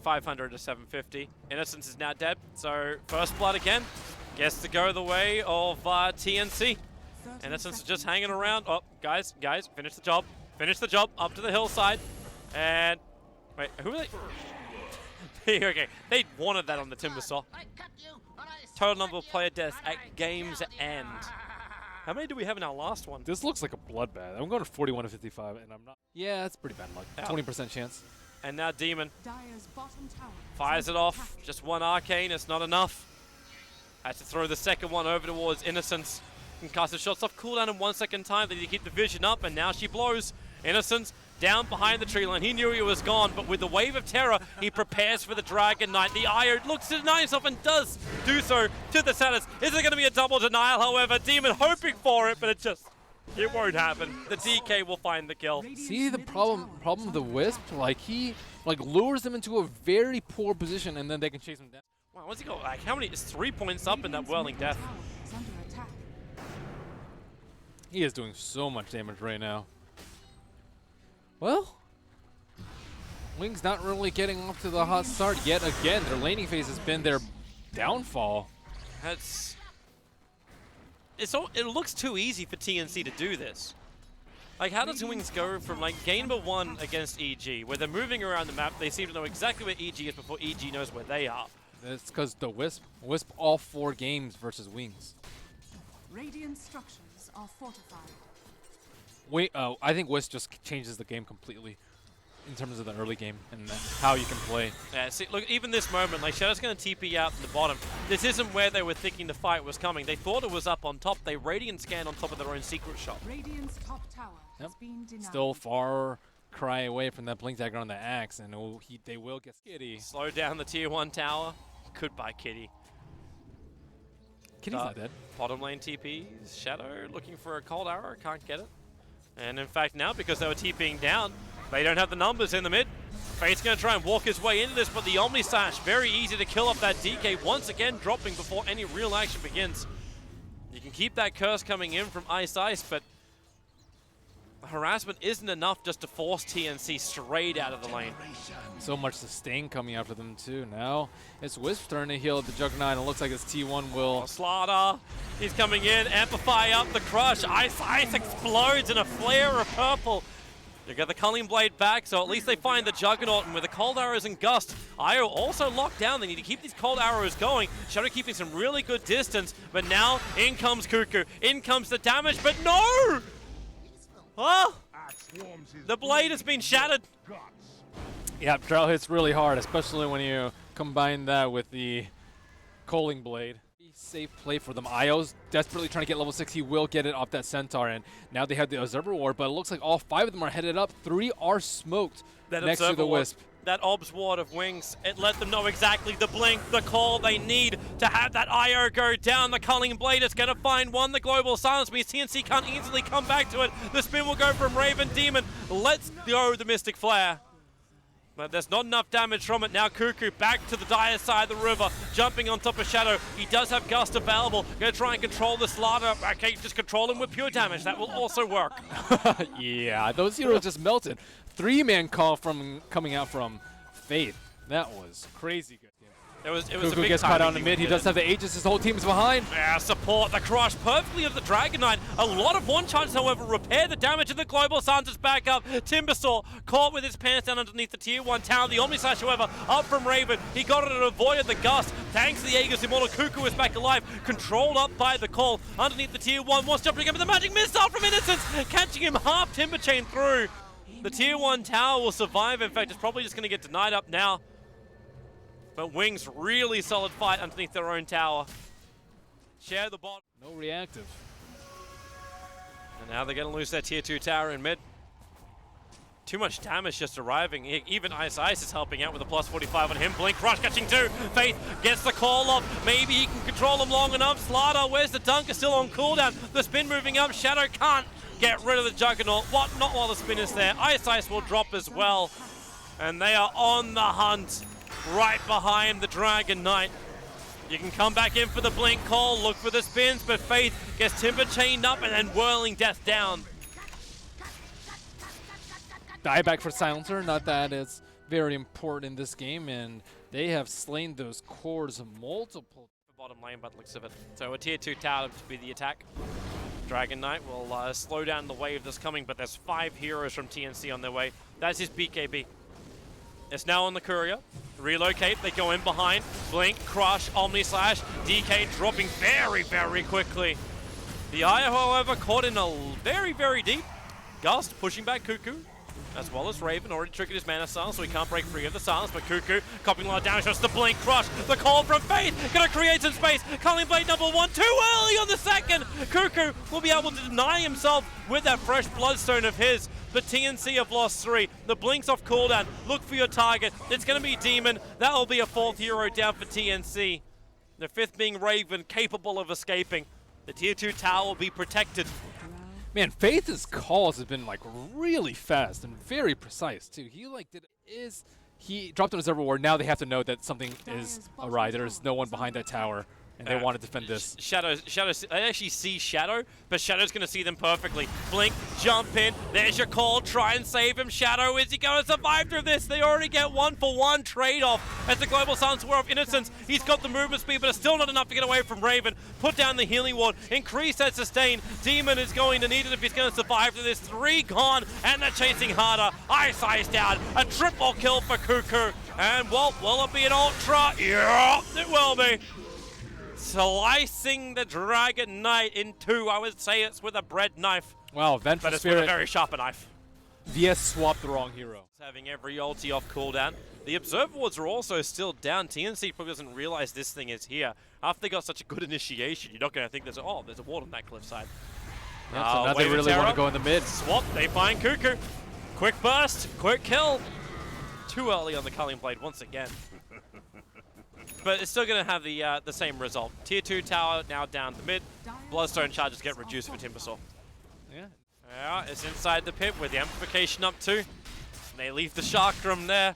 500 to 750. Innocence is now dead, so first blood again. Gets to go the way of TNC. Innocence is just hanging around. Oh, guys, finish the job. Finish the job, up to the hillside. And, wait, who are they? Okay, they wanted that on the Timbersaw. Total number of player deaths at game's end. How many do we have in our last one? This looks like a bloodbath. I'm going to 41 to 55, and I'm not. Yeah, that's pretty bad luck. 20% chance. And now Demon fires it off. Just one arcane, it's not enough. Has to throw the second one over towards Innocence. Can cast the shots off cooldown in 1 second time. They need to keep the vision up, and now she blows. Innocence down behind the tree line. He knew he was gone, but with the wave of terror, he prepares for the Dragon Knight. The Io looks to deny himself and does do so to the Satis. Is it going to be a double denial, however? Demon hoping for it, but it won't happen. The DK will find the kill. See the problem with the Wisp? Like, he lures them into a very poor position, and then they can chase him down. Wow, what's he got? Like, how many? It's 3 points up in that Whirling Death. He is doing so much damage right now. Well, Wings not really getting off to the hot start yet again. Their laning phase has been their downfall. It looks too easy for TNC to do this. Like, how does Wings go from like game number 1 against EG, where they're moving around the map, they seem to know exactly where EG is before EG knows where they are? It's because the Wisp all 4 games versus Wings. Radiant structures are fortified. I think Wisp just changes the game completely in terms of the early game and how you can play. Yeah, see, look, even this moment, like, Shadow's going to TP out to the bottom. This isn't where they were thinking the fight was coming. They thought it was up on top. They Radiant scanned on top of their own secret shop. Radiant's top tower has been denied. Still far cry away from that Blink Dagger on the axe, and they will get skitty. Slow down the tier 1 tower. Goodbye, Kitty. Kitty's not dead. Bottom lane TPs. Shadow looking for a cold arrow. Can't get it. And in fact now, because they were TPing down, they don't have the numbers in the mid. Fate's going to try and walk his way into this, but the Omni Slash, very easy to kill off that DK, once again dropping before any real action begins. You can keep that curse coming in from Ice, but harassment isn't enough just to force TNC straight out of the lane. So much sustain coming after them too. Now it's Wisp turn to heal at the Juggernaut, and it looks like his T1 will... Slaughter, he's coming in, amplify up the crush. Ice explodes in a flare of purple. You get the Culling Blade back, so at least they find the Juggernaut, and with the Cold Arrows and Gust, Io also locked down. They need to keep these Cold Arrows going. Shadow keeping some really good distance, but now in comes Kuku. In comes the damage, but no! Oh! The blade has been shattered. Yeah, Drow hits really hard, especially when you combine that with the Culling Blade. Safe play for them. Io's desperately trying to get level 6. He will get it off that Centaur, and now they have the Observer Ward, but it looks like all 5 of them are headed up. 3 are smoked next to the Wisp. That Obs Ward of Wings, it let them know exactly the blink, the call they need to have that Io go down. The Culling Blade is going to find one. The Global Silence means TNC can't easily come back to it. The spin will go from Raven. Demon lets go the Mystic Flare. But there's not enough damage from it. Now Kuku back to the dire side of the river, jumping on top of Shadow. He does have Gust available. Going to try and control the Slaughter. Okay, just control him with pure damage. That will also work. Yeah, those heroes just melted. 3-man call coming out from Faith. That was crazy good. It was Kuku a big gets caught out in mid. He does have the Aegis. His whole team is behind. Yeah, support the crush perfectly of the Dragon Knight. A lot of one charges, however, repair the damage of the Global Silence is back up. Timbersaw caught with his pants down underneath the tier 1 tower. The Omni Slash, however, up from Raven. He got it and avoided the Gust. Thanks to the Aegis Immortal, Kuku is back alive. Controlled up by the call underneath the tier 1. Wants jumping again with the magic missile from Innocence. Catching him half Timber Chain through. The tier 1 tower will survive. In fact, it's probably just going to get denied up now. But Wings, really solid fight underneath their own tower. Share the bot. No reactive. And now they're going to lose their tier 2 tower in mid. Too much damage just arriving. Even Ice is helping out with a plus 45 on him. Blink Rush catching 2. Faith gets the call off. Maybe he can control him long enough. Slaughter, where's the Dunker? Still on cooldown. The spin moving up. Shadow can't get rid of the Juggernaut. What? Not while the spin is there. Ice will drop as well. And they are on the hunt. Right behind the Dragon Knight. You can come back in for the blink call, look for the spins, but Faith gets Timber chained up and then Whirling Death down. Die back for Silencer, not that it's very important in this game, and they have slain those cores multiple. Bottom lane, but looks of it. So a tier 2 tower to be the attack. Dragon Knight will slow down the wave that's coming, but there's 5 heroes from TNC on their way. That's his BKB. It's now on the courier. Relocate, they go in behind. Blink, Crush, Omni Slash, DK dropping very, very quickly. The Aya, however, caught in a very, very deep. Gust pushing back Kuku, as well as Raven, already triggered his mana silence, so he can't break free of the silence, but Kuku copying a lot of damage, just the Blink, Crush, the call from Faith, gonna create some space, Culling Blade number 1, too early on the second! Kuku will be able to deny himself with that fresh Bloodstone of his, but TNC have lost 3, the Blink's off cooldown, look for your target, it's gonna be Demon, that will be a 4th hero down for TNC. The 5th being Raven, capable of escaping. The tier 2 tower will be protected. Man, Faith's calls have been like really fast and very precise too. He dropped on his Ward. Now they have to know that something is awry. There's no one behind that tower, and they want to defend this. Shadow, they actually see Shadow, but Shadow's going to see them perfectly. Blink, jump in, there's your call, try and save him. Shadow, is he going to survive through this? They already get 1-for-1 trade-off as the Global Silence War of Innocence. He's got the movement speed, but it's still not enough to get away from Raven. Put down the healing ward, increase that sustain. Demon is going to need it if he's going to survive through this. 3 gone, and they're chasing harder. Ice down, a triple kill for Kuku. And well, will it be an ultra? Yeah, it will be. Slicing the Dragon Knight in 2. I would say it's with a bread knife. Wow, Vengeful But it's Spirit. with a very sharp knife. VS swapped the wrong hero. Having every ulti off cooldown. The Observer wards are also still down. TNC probably doesn't realize this thing is here. After they got such a good initiation, you're not going to think there's a ward on that cliffside. Yeah, so now they really want to go in the mid. Swap, they find Kuku. Quick burst, quick kill. Too early on the Culling Blade once again. But it's still going to have the same result. Tier 2 tower now down the mid. Bloodstone charges get reduced for Timbersaw. Yeah, it's inside the pit with the amplification up too. They leave the Chakram there.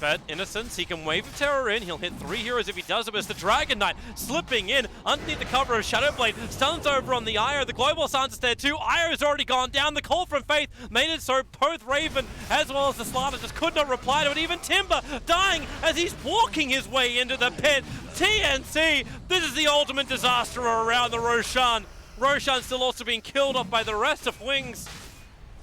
But Innocence, he can wave the terror in. He'll hit 3 heroes if he does it, but it's the Dragon Knight slipping in underneath the cover of Shadowblade. Stuns over on the Io. The Global Silence is there too. Io has already gone down. The call from Faith made it so both Raven as well as the Slaughter just could not reply to it. Even Timber dying as he's walking his way into the pit. TNC, this is the ultimate disaster around the Roshan. Roshan still also being killed off by the rest of Wings.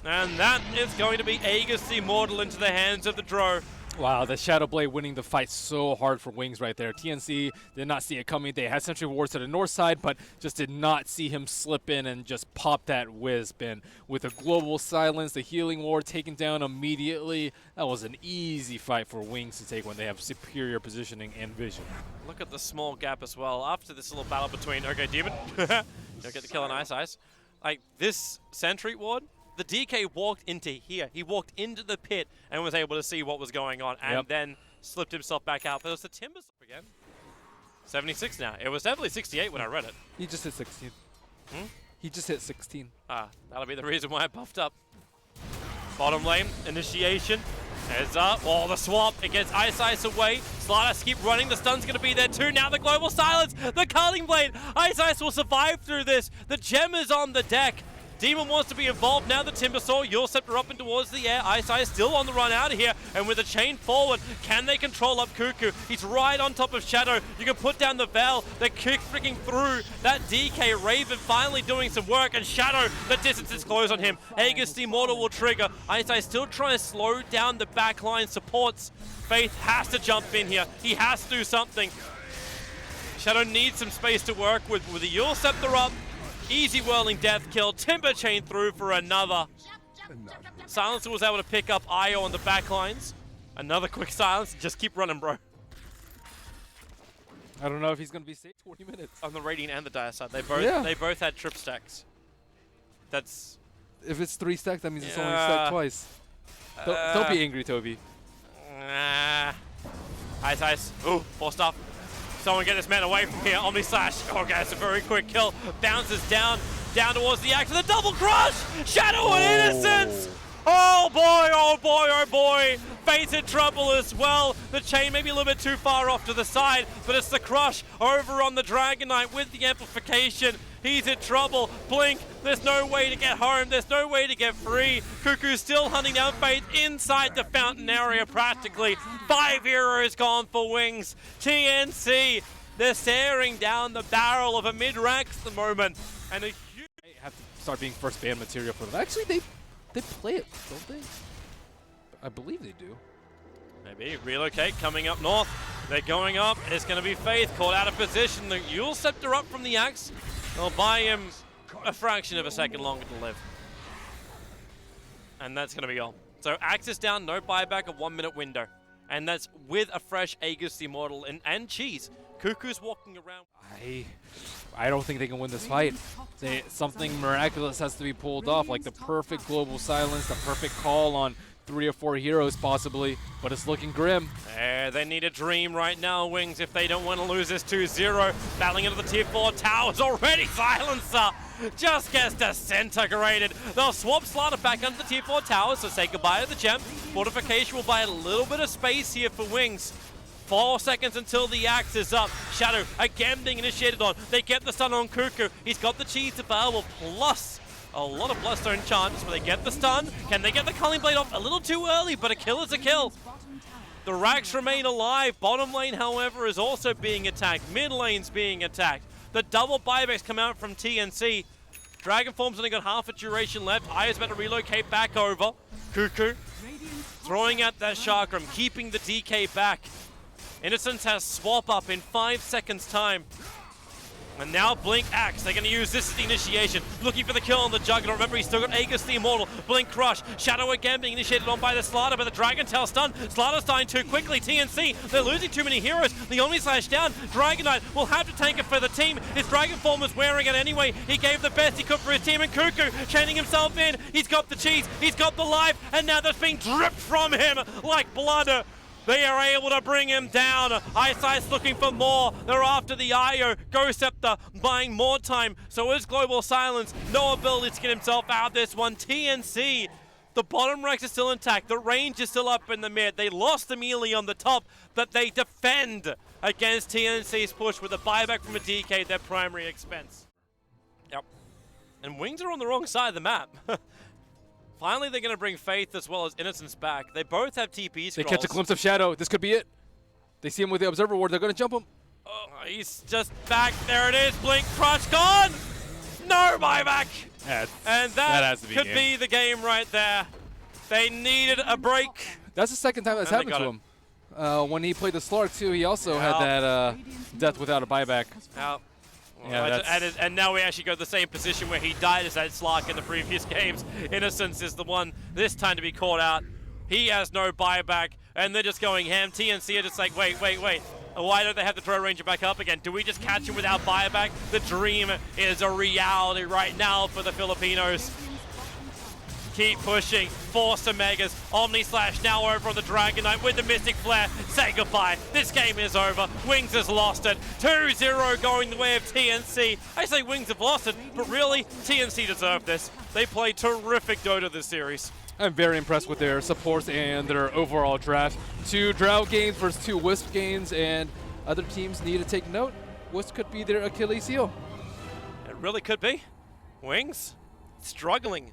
And that is going to be Aegis the Immortal into the hands of the Dro. Wow, the Shadowblade winning the fight so hard for Wings right there. TNC did not see it coming. They had Sentry Wards to the north side, but just did not see him slip in and just pop that Wisp in. With a Global Silence, the Healing Ward taken down immediately. That was an easy fight for Wings to take when they have superior positioning and vision. Look at the small gap as well. After this little battle between, okay, Demon, you'll get the kill on Ice. Like, this Sentry Ward, the DK walked into here. He walked into the pit and was able to see what was going on and then slipped himself back out. But it was the Timbers again. 76 now. It was definitely 68 when I read it. He just hit 16. He just hit 16. Ah, that'll be the reason why I buffed up. Bottom lane, initiation. Heads up. Oh, the swap. It gets Ice away. Slaughter keep running. The stun's going to be there too. Now the Global Silence. The Culling Blade. Ice will survive through this. The gem is on the deck. Demon wants to be involved now. The Timbersaw, Yule Scepter up and towards the air. Ice still on the run out of here. And with a chain forward, can they control up Kuku? He's right on top of Shadow. You can put down the Veil. They're kick freaking through. That DK Raven finally doing some work. And Shadow, the distance is closed on him. Aegis the Immortal will trigger. Ice still trying to slow down the backline supports. Faith has to jump in here. He has to do something. Shadow needs some space to work with the Yule Scepter up. Easy whirling death kill. Timber chain through for another. Silencer was able to pick up Io on the backlines. Another quick silence. Just keep running, bro. I don't know if he's going to be safe 20 minutes. On the Radiant and the Dire side. They both had trip stacks. That's... If it's 3 stacks, that means it's only stacked twice. Don't be angry, Toby. Ice. Ooh, forced up. Someone get this man away from here. Omni Slash. Okay, it's a very quick kill. Bounces down towards the axe with a double crush. Shadow and Innocence. Oh boy. Fate's in trouble as well. The chain maybe a little bit too far off to the side, but it's the crush over on the Dragon Knight with the amplification. He's in trouble. Blink, there's no way to get home. There's no way to get free. Kuku still hunting down Faith inside the fountain area practically. 5 heroes gone for Wings. TNC, they're staring down the barrel of a mid-rank at the moment. And a huge... They have to start being first ban material for them. Actually, they play it, don't they? I believe they do. Maybe relocate coming up north. They're going up. It's going to be Faith caught out of position. The Yule Scepter up from the Axe. They'll buy him a fraction of a second longer to live. And that's going to be all. So Axe is down, no buyback, a 1 minute window. And that's with a fresh Aegis Immortal and cheese. Kuku's walking around. I don't think they can win this fight. Something miraculous has to be pulled off, like the perfect global silence, the perfect call on 3 or 4 heroes possibly, but it's looking grim. They need a dream right now, Wings, if they don't want to lose this 2-0. Battling into the tier 4 towers already. Silencer just gets disintegrated. They'll swap Slaughter back under the tier 4 towers, so say goodbye to the gem. Fortification will buy a little bit of space here for Wings. 4 seconds until the Axe is up. Shadow again being initiated on. They get the stun on Kuku. He's got the cheese to Barwell plus a lot of Bloodstone chance. Will they get the stun? Can they get the Culling Blade off? A little too early, but a kill is a kill. The Rax remain alive. Bottom lane, however, is also being attacked. Mid lane's being attacked. The double buybacks come out from TNC. Dragon Form's only got half a duration left. Aya's about to relocate back over. Kuku throwing out that chakram, keeping the DK back. Innocence has swap up in 5 seconds time. And now Blink Axe, they're going to use this as the initiation. Looking for the kill on the Juggernaut. Remember, he's still got Aegis the Immortal. Blink Crush. Shadow again being initiated on by the Slaughter, but the Dragon Tail stun. Slaughter's dying too quickly. TNC, they're losing too many heroes. The Omni Slash down. Dragonite will have to take it for the team. His Dragon Form was wearing it anyway. He gave the best he could for his team. And Kuku chaining himself in. He's got the cheese. He's got the life. And now that's being dripped from him like blood. They are able to bring him down. Eyesight's looking for more. They're after the IO. Ghost Scepter buying more time. So is Global Silence. No ability to get himself out of this one. TNC, the bottom ranks are still intact. The range is still up in the mid. They lost the melee on the top, but they defend against TNC's push with a buyback from a DK, their primary expense. Yep. And Wings are on the wrong side of the map. Finally, they're going to bring Faith as well as Innocence back. They both have TP scrolls. They catch a glimpse of Shadow. This could be it. They see him with the Observer Ward. They're going to jump him. Oh, he's just back. There it is. Blink Crush gone. No buyback. And that could be the game right there. They needed a break. That's the second time that's happened to him. When he played the Slark too, he also had that death without a buyback. Yeah, and now we actually go to the same position where he died as that Slark in the previous games. Innocence is the one this time to be caught out. He has no buyback, and they're just going ham. TNC are just like, wait. Why don't they have the throw ranger back up again? Do we just catch him without buyback? The dream is a reality right now for the Filipinos. Keep pushing, force the Megas. Omni Slash now over on the Dragon Knight with the Mystic Flare. Say goodbye. This game is over. Wings has lost it. 2-0 going the way of TNC. I say Wings have lost it, but really, TNC deserved this. They played terrific Dota this series. I'm very impressed with their supports and their overall draft. 2 Drought games versus 2 Wisp games, and other teams need to take note. Wisp could be their Achilles heel. It really could be. Wings struggling.